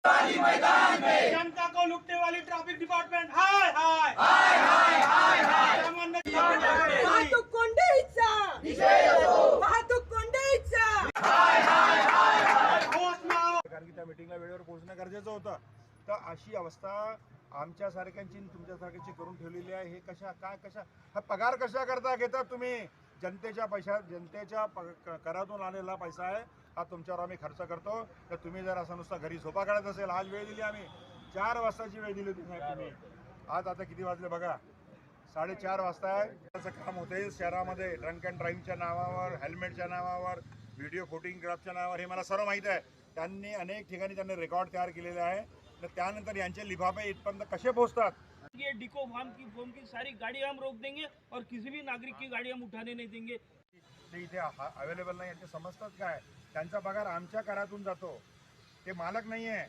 मैदान में जनता को लुटने वाली ट्रैफिक डिपार्टमेंट हाय हाय हाय हाय हाय हाय वाहतूक कोंडीचा वाहतूक कोंडीचा कारण की त्या मीटिंगला वेळेवर पोहोचणं गरजेचं होतं. तर अशी अवस्था आमच्यासारख्यांची तुमच्यासारख्यांची करून ठेवलेली आहे. हे कशा हा पगार कशा करता घेतात तुम्ही? जनतेच्या जनतेच्या करातून आलेला पैसा आहे हा तुमच्यावर आम्ही खर्च करतो. तर तुम्ही जर असं नुसता घरी झोपा काढत असेल, आज वेळ दिली आम्ही 4 वाजताची वेळ दिली होती साहेब तुम्ही. आज आता किती वाजले बघा, 4:30 वाजता आहे. त्याचं काम होते शहरामध्ये ड्रंक अँड ड्राईव्हच्या नावावर, हेल्मेटच्या नावावर, व्हिडिओ फोटोग्राफच्या नावावर. हे मला सर्व माहीत आहे. त्यांनी अनेक ठिकाणी त्यांनी रेकॉर्ड तयार केलेले आहे. तर त्यानंतर यांचे लिफाफे इथपर्यंत कसे पोहोचतात? ये डिको फॉर्म की सारी गाड़ी हम रोक देंगे और किसी भी नागरिक की गाड़ी हम उठाने नहीं देंगे. ते इथे अवेलेबल नाही, ते समजतात काय? त्यांचा पगार आमच्या करातून जातो. ते मालक नाही आहे.